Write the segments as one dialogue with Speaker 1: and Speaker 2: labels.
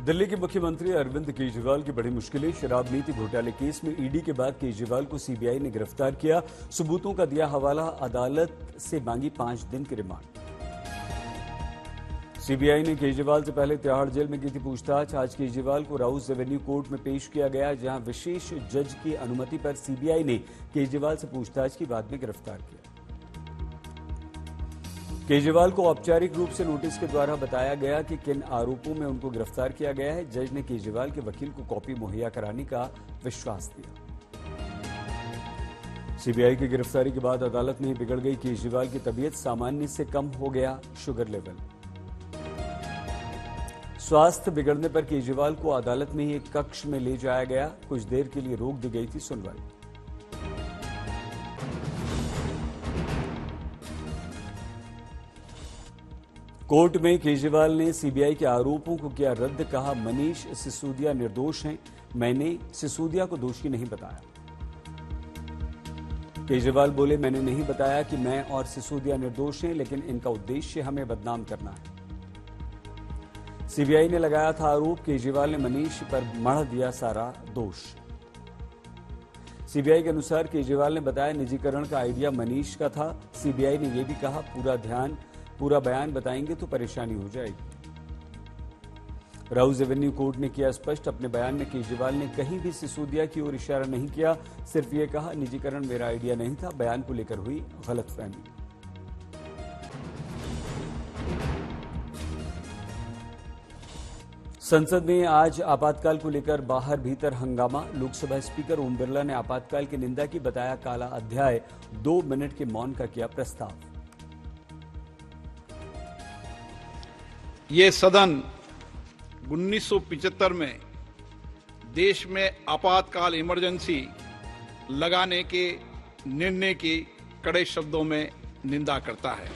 Speaker 1: दिल्ली के मुख्यमंत्री अरविंद केजरीवाल की बड़ी मुश्किलें। शराब नीति घोटाले केस में ईडी के बाद केजरीवाल को सीबीआई ने गिरफ्तार किया। सबूतों का दिया हवाला, अदालत से मांगी 5 दिन की रिमांड। सीबीआई ने केजरीवाल से पहले तिहाड़ जेल में की थी पूछताछ। आज केजरीवाल को राउस रेवेन्यू कोर्ट में पेश किया गया, जहां विशेष जज की अनुमति पर सीबीआई ने केजरीवाल से पूछताछ की, बाद में गिरफ्तार किया। केजरीवाल को औपचारिक रूप से नोटिस के द्वारा बताया गया कि किन आरोपों में उनको गिरफ्तार किया गया है। जज ने केजरीवाल के वकील को कॉपी मुहैया कराने का विश्वास दिया। सीबीआई की गिरफ्तारी के बाद अदालत में ही बिगड़ गई केजरीवाल की तबीयत, सामान्य से कम हो गया शुगर लेवल। स्वास्थ्य बिगड़ने पर केजरीवाल को अदालत में ही एक कक्ष में ले जाया गया। कुछ देर के लिए रोक दी गई थी सुनवाई। कोर्ट में केजरीवाल ने सीबीआई के आरोपों को किया रद्द। कहा, मनीष सिसोदिया निर्दोष हैं, मैंने सिसोदिया को दोषी नहीं बताया। केजरीवाल बोले, मैंने नहीं बताया कि मैं और सिसोदिया निर्दोष हैं, लेकिन इनका उद्देश्य हमें बदनाम करना है। सीबीआई ने लगाया था आरोप, केजरीवाल ने मनीष पर मढ़ दिया सारा दोष। सीबीआई के अनुसार केजरीवाल ने बताया निजीकरण का आइडिया मनीष का था। सीबीआई ने यह भी कहा, पूरा बयान बताएंगे तो परेशानी हो जाएगी। राउस रेवेन्यू कोर्ट ने किया स्पष्ट, अपने बयान में केजरीवाल ने कहीं भी सिसोदिया की ओर इशारा नहीं किया, सिर्फ ये कहा निजीकरण मेरा आइडिया नहीं था, बयान को लेकर हुई गलतफहमी। संसद में आज आपातकाल को लेकर बाहर भीतर हंगामा। लोकसभा स्पीकर ओम बिरला ने आपातकाल की निंदा की, बताया काला अध्याय। 2 मिनट के मौन का किया प्रस्ताव।
Speaker 2: ये सदन 1975 में देश में आपातकाल इमरजेंसी लगाने के निर्णय की कड़े शब्दों में निंदा करता है।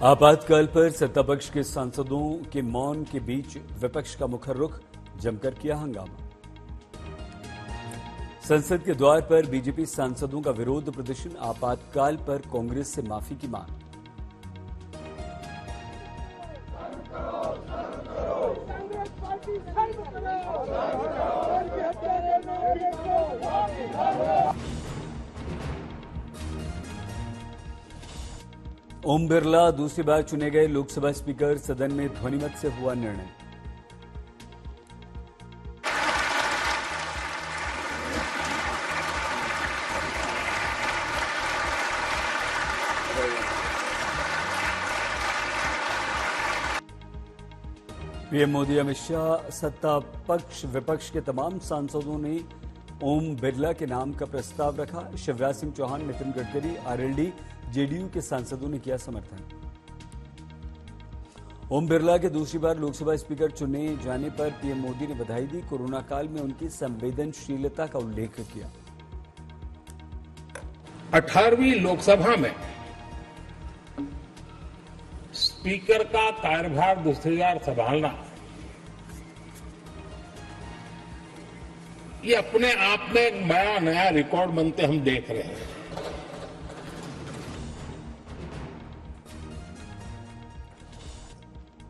Speaker 1: आपातकाल पर सत्तापक्ष के सांसदों के मौन के बीच विपक्ष का मुखर रुख, जमकर किया हंगामा। संसद के द्वार पर बीजेपी सांसदों का विरोध प्रदर्शन। आपातकाल पर कांग्रेस से माफी की मांग। ओम बिरला दूसरी बार चुने गए लोकसभा स्पीकर। सदन में ध्वनिमत से हुआ निर्णय। पीएम मोदी, अमित शाह, सत्ता पक्ष विपक्ष के तमाम सांसदों ने ओम बिरला के नाम का प्रस्ताव रखा। शिवराज सिंह चौहान, नितिन गडकरी, आरएलडी, जेडीयू के सांसदों ने किया समर्थन। ओम बिरला के दूसरी बार लोकसभा स्पीकर चुने जाने पर पीएम मोदी ने बधाई दी। कोरोना काल में उनकी संवेदनशीलता का उल्लेख किया।
Speaker 3: 18वीं लोकसभा में स्पीकर का कार्यभार दूसरी बार संभालना, ये अपने आप में एक बड़ा नया रिकॉर्ड बनते हम देख रहे हैं।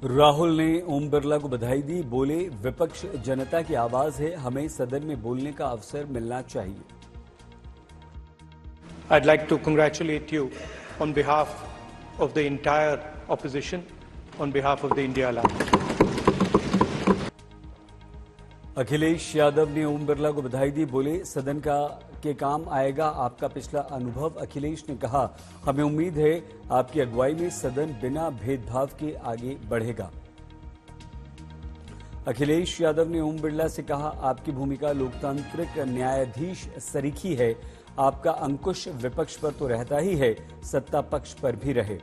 Speaker 1: राहुल ने ओम बिरला को बधाई दी। बोले, विपक्ष जनता की आवाज है, हमें सदन में बोलने का अवसर मिलना चाहिए।
Speaker 4: I'd like to congratulate you on behalf of the entire opposition, on behalf of the India Alliance.
Speaker 1: Akhilesh Yadav ने ओम बिरला को बधाई दी। बोले, सदन के काम आएगा आपका पिछला अनुभव। अखिलेश ने कहा, हमें उम्मीद है आपकी अगुवाई में सदन बिना भेदभाव के आगे बढ़ेगा। अखिलेश यादव ने ओम बिरला से कहा, आपकी भूमिका लोकतांत्रिक न्यायाधीश सरीखी है। आपका अंकुश विपक्ष पर तो रहता ही है, सत्ता पक्ष पर भी रहे।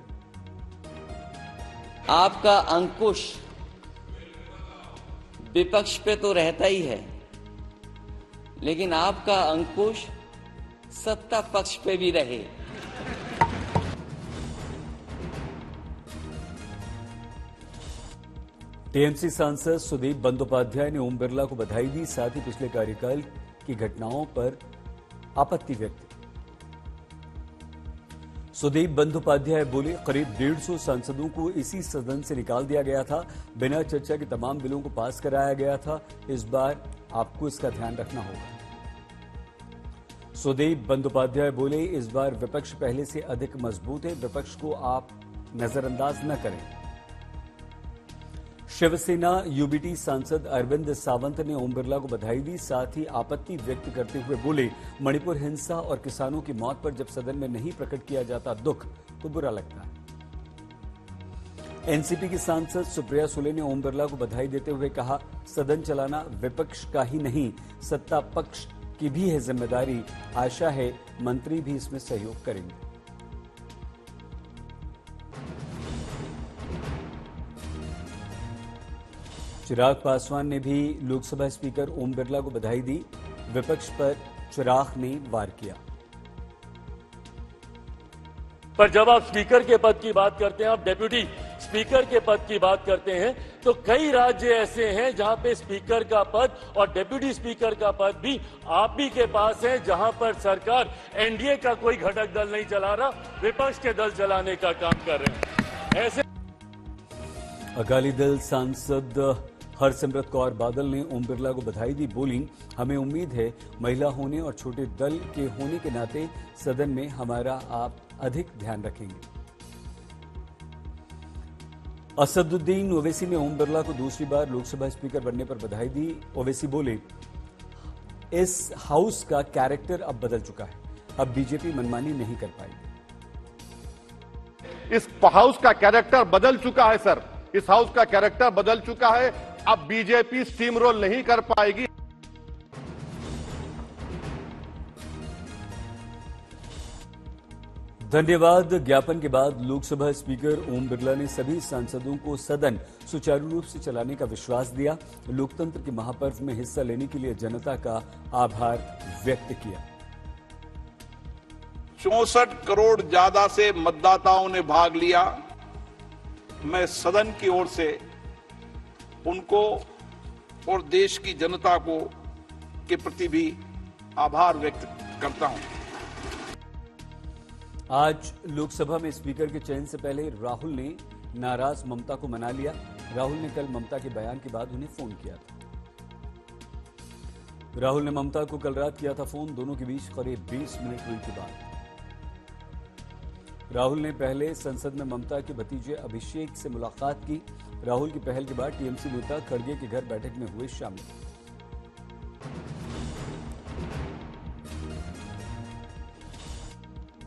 Speaker 5: आपका अंकुश विपक्ष पे तो रहता ही है, लेकिन आपका अंकुश सत्ता पक्ष पे भी रहे।
Speaker 1: टीएमसी सांसद सुदीप बंदोपाध्याय ने ओम बिरला को बधाई दी, साथ ही पिछले कार्यकाल की घटनाओं पर आपत्ति व्यक्त की। सुदीप बंदोपाध्याय बोले, करीब 150 सांसदों को इसी सदन से निकाल दिया गया था। बिना चर्चा के तमाम बिलों को पास कराया गया था। इस बार आपको इसका ध्यान रखना होगा। सुदीप बंदोपाध्याय बोले, इस बार विपक्ष पहले से अधिक मजबूत है। विपक्ष को आप नजरअंदाज न करें। शिवसेना यूबीटी सांसद अरविंद सावंत ने ओम बिरला को बधाई दी। साथ ही आपत्ति व्यक्त करते हुए बोले, मणिपुर हिंसा और किसानों की मौत पर जब सदन में नहीं प्रकट किया जाता दुख तो बुरा लगता है। एनसीपी की सांसद सुप्रिया सुले ने ओम बिरला को बधाई देते हुए कहा, सदन चलाना विपक्ष का ही नहीं सत्ता पक्ष की भी है जिम्मेदारी। आशा है मंत्री भी इसमें सहयोग करेंगे। चिराग पासवान ने भी लोकसभा स्पीकर ओम बिरला को बधाई दी। विपक्ष पर चिराग ने वार किया।
Speaker 6: पर जब आप स्पीकर के पद की बात करते हैं, आप डेप्यूटी स्पीकर के पद की बात करते हैं, तो कई राज्य ऐसे हैं जहां पे स्पीकर का पद और डेप्यूटी स्पीकर का पद भी आप ही के पास है, जहां पर सरकार एनडीए का कोई घटक दल नहीं चला रहा, विपक्ष के दल चलाने का काम कर रहे हैं। ऐसे
Speaker 1: अकाली दल सांसद हरसिमरत कौर बादल ने ओम बिरला को बधाई दी। बोली, हमें उम्मीद है महिला होने और छोटे दल के होने के नाते सदन में हमारा आप अधिक ध्यान रखेंगे। असदुद्दीन ओवैसी ने ओम बिरला को दूसरी बार लोकसभा स्पीकर बनने पर बधाई दी। ओवैसी बोले, इस हाउस का कैरेक्टर अब बदल चुका है। अब बीजेपी मनमानी नहीं कर पाएगी।
Speaker 7: इस हाउस का कैरेक्टर बदल चुका है सर, इस हाउस का कैरेक्टर बदल चुका है। अब बीजेपी स्टीम रोल नहीं कर पाएगी।
Speaker 1: धन्यवाद ज्ञापन के बाद लोकसभा स्पीकर ओम बिरला ने सभी सांसदों को सदन सुचारू रूप से चलाने का विश्वास दिया। लोकतंत्र के महापर्व में हिस्सा लेने के लिए जनता का आभार व्यक्त किया।
Speaker 2: 64 करोड़ ज्यादा से मतदाताओं ने भाग लिया। मैं सदन की ओर से उनको और देश की जनता को के प्रति भी आभार व्यक्त करता हूं।
Speaker 1: आज लोकसभा में स्पीकर के चयन से पहले राहुल ने नाराज ममता को मना लिया। राहुल ने कल ममता के बयान के बाद उन्हें फोन किया था। राहुल ने ममता को कल रात किया था फोन। दोनों के बीच करीब 20 मिनट हुई थी बात। राहुल ने पहले संसद में ममता के भतीजे अभिषेक से मुलाकात की। राहुल की पहल के बाद टीएमसी नेता खड़गे के घर बैठक में हुए शामिल।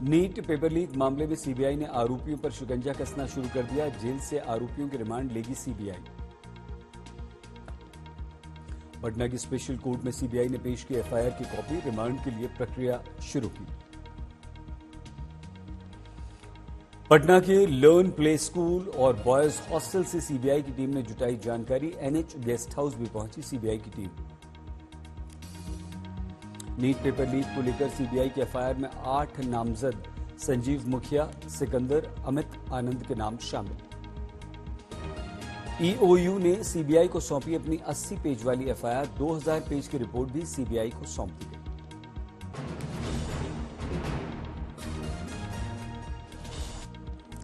Speaker 1: नीट पेपर लीक मामले में सीबीआई ने आरोपियों पर शिकंजा कसना शुरू कर दिया। जेल से आरोपियों की रिमांड लेगी सीबीआई। पटना की स्पेशल कोर्ट में सीबीआई ने पेश की एफआईआर की कॉपी। रिमांड के लिए प्रक्रिया शुरू की। पटना के लर्न प्ले स्कूल और बॉयज हॉस्टल से सीबीआई की टीम ने जुटाई जानकारी। एनएच गेस्ट हाउस भी पहुंची सीबीआई की टीम। नीट पेपर लीक को लेकर सीबीआई की एफआईआर में 8 नामजद संजीव मुखिया, सिकंदर, अमित आनंद के नाम शामिल। ईओयू ने सीबीआई को सौंपी अपनी 80 पेज वाली एफआईआर। 2000 पेज की रिपोर्ट भी सीबीआई को सौंप दी गई।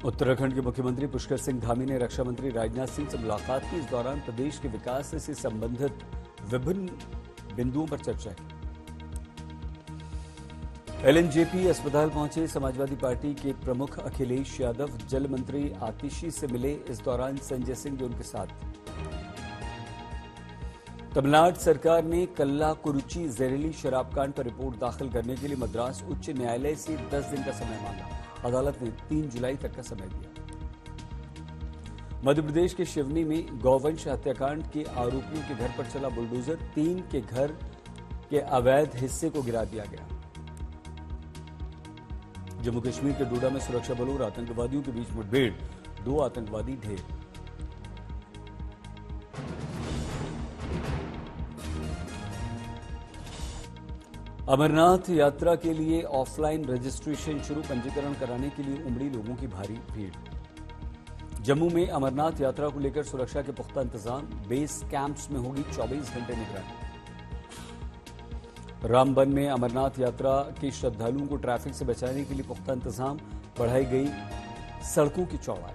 Speaker 1: उत्तराखंड के मुख्यमंत्री पुष्कर सिंह धामी ने रक्षा मंत्री राजनाथ सिंह से मुलाकात की। इस दौरान प्रदेश के विकास से संबंधित विभिन्न बिंदुओं पर चर्चा की। एलएनजेपी अस्पताल पहुंचे समाजवादी पार्टी के प्रमुख अखिलेश यादव। जल मंत्री आतिशी से मिले। इस दौरान संजय सिंह भी उनके साथ। तमिलनाडु सरकार ने कल्लाकुरुची जहरीली शराब कांड पर रिपोर्ट दाखिल करने के लिए मद्रास उच्च न्यायालय से 10 दिन का समय मांगा। अदालत ने 3 जुलाई तक का समय दिया। मध्य प्रदेश के शिवनी में गौवंश हत्याकांड के आरोपियों के घर पर चला बुलडोजर। 3 के घर के अवैध हिस्से को गिरा दिया गया। जम्मू कश्मीर के डोडा में सुरक्षा बलों और आतंकवादियों के बीच मुठभेड़। 2 आतंकवादी ढेर। अमरनाथ यात्रा के लिए ऑफलाइन रजिस्ट्रेशन शुरू। पंजीकरण कराने के लिए उमड़ी लोगों की भारी भीड़। जम्मू में अमरनाथ यात्रा को लेकर सुरक्षा के पुख्ता इंतजाम। बेस कैंप्स में होगी 24 घंटे निगरानी। रामबन में अमरनाथ यात्रा के श्रद्धालुओं को ट्रैफिक से बचाने के लिए पुख्ता इंतजाम, बढ़ाई गई सड़कों की चौड़ाई।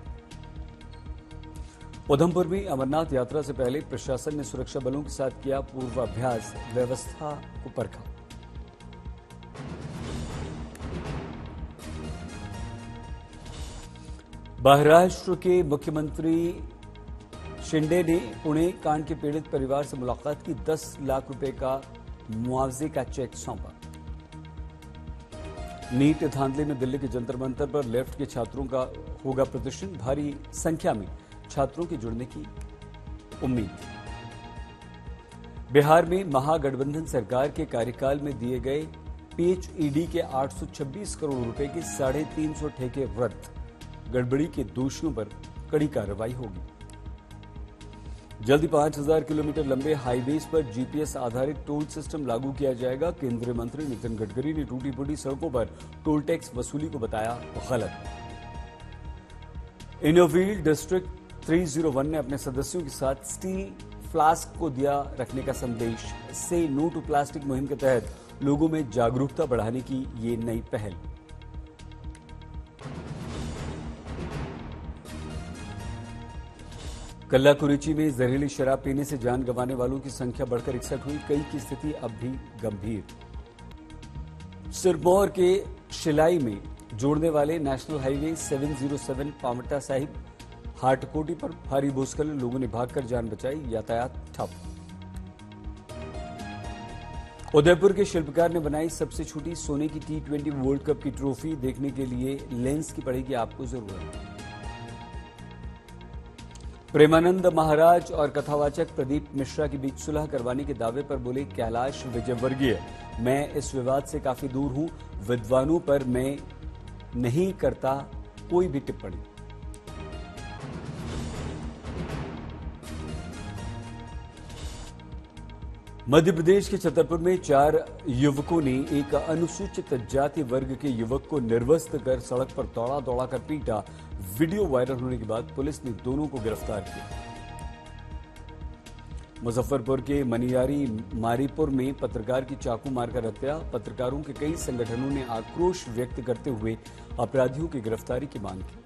Speaker 1: उधमपुर में अमरनाथ यात्रा से पहले प्रशासन ने सुरक्षा बलों के साथ किया पूर्वाभ्यास, व्यवस्था को परखा। महाराष्ट्र के मुख्यमंत्री शिंदे ने पुणे कांड के पीड़ित परिवार से मुलाकात की, 10 लाख रुपए का मुआवजे का चेक सौंपा। नीट धांधले में दिल्ली के जंतर मंतर पर लेफ्ट के छात्रों का होगा प्रदर्शन, भारी संख्या में छात्रों के जुड़ने की उम्मीद। बिहार में महागठबंधन सरकार के कार्यकाल में दिए गए पीएचईडी के 826 करोड़ रुपए के 350 ठेके रद्द, गड़बड़ी के दोषियों पर कड़ी कार्रवाई होगी। जल्दी 5000 किलोमीटर लंबे हाईवेज पर जीपीएस आधारित टोल सिस्टम लागू किया जाएगा। केंद्रीय मंत्री नितिन गडकरी ने टूटी फूटी सड़कों पर टोल टैक्स वसूली को बताया गलत। इनोव्हील डिस्ट्रिक्ट 301 ने अपने सदस्यों के साथ स्टील फ्लास्क को दिया रखने का संदेश। से नो टू प्लास्टिक मुहिम के तहत लोगों में जागरूकता बढ़ाने की ये नई पहल। कल्लाकुरिची में जहरीली शराब पीने से जान गंवाने वालों की संख्या बढ़कर 61 हुई, कई की स्थिति अब भी गंभीर। सिरमौर के शिलाई में जोड़ने वाले नेशनल हाईवे 707 पावटा साहिब हाटकोटी पर भारी भूस्खलन, लोगों ने भागकर जान बचाई, यातायात ठप। उदयपुर के शिल्पकार ने बनाई सबसे छोटी सोने की T20 वर्ल्ड कप की ट्रॉफी, देखने के लिए लेंस की पड़ेगी आपको जरूरत। प्रेमानंद महाराज और कथावाचक प्रदीप मिश्रा के बीच सुलह करवाने के दावे पर बोले कैलाश विजयवर्गीय, मैं इस विवाद से काफी दूर हूं, विद्वानों पर मैं नहीं करता कोई भी टिप्पणी। मध्य प्रदेश के छतरपुर में 4 युवकों ने एक अनुसूचित जाति वर्ग के युवक को निर्वस्त्र कर सड़क पर दौड़ा कर पीटा। वीडियो वायरल होने के बाद पुलिस ने दोनों को गिरफ्तार किया। मुजफ्फरपुर के मनियारी मारीपुर में पत्रकार की चाकू मारकर हत्या, पत्रकारों के कई संगठनों ने आक्रोश व्यक्त करते हुए अपराधियों की गिरफ्तारी की मांग की।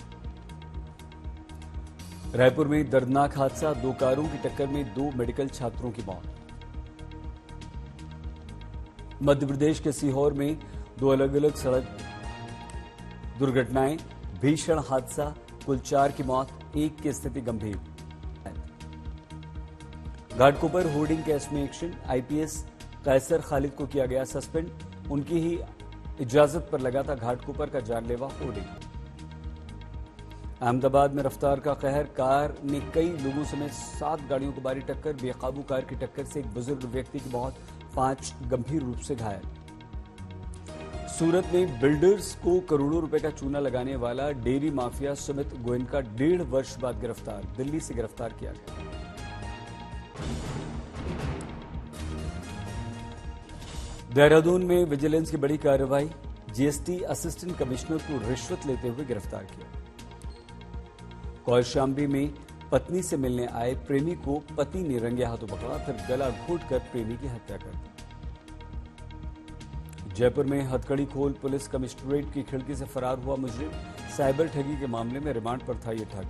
Speaker 1: रायपुर में दर्दनाक हादसा, 2 कारों की टक्कर में 2 मेडिकल छात्रों की मौत। मध्य प्रदेश के सीहोर में 2 अलग अलग सड़क दुर्घटनाएं, भीषण हादसा, कुल 4 की मौत, 1 की स्थिति गंभीर। घाटकोपर होर्डिंग केस में एक्शन, आईपीएस कैसर खालिद को किया गया सस्पेंड, उनकी ही इजाजत पर लगा था घाटकोपर का जानलेवा होर्डिंग। अहमदाबाद में रफ्तार का कहर, कार ने कई लोगों समेत 7 गाड़ियों को मारी टक्कर, बेकाबू कार की टक्कर से एक बुजुर्ग व्यक्ति की मौत, 5 गंभीर रूप से घायल। सूरत में बिल्डर्स को करोड़ों रुपए का चूना लगाने वाला डेयरी माफिया सुमित गोयनका 1.5 वर्ष बाद गिरफ्तार, दिल्ली से गिरफ्तार किया गया। देहरादून में विजिलेंस की बड़ी कार्रवाई, जीएसटी असिस्टेंट कमिश्नर को रिश्वत लेते हुए गिरफ्तार किया। कौशाम्बी में पत्नी से मिलने आए प्रेमी को पति ने रंगे हाथों पकड़ा, फिर गला घोंटकर प्रेमी की हत्या कर दी। जयपुर में हथकड़ी खोल पुलिस कमिश्नरेट की खिड़की से फरार हुआ मुजरिम, साइबर ठगी के मामले में रिमांड पर था ये ठग।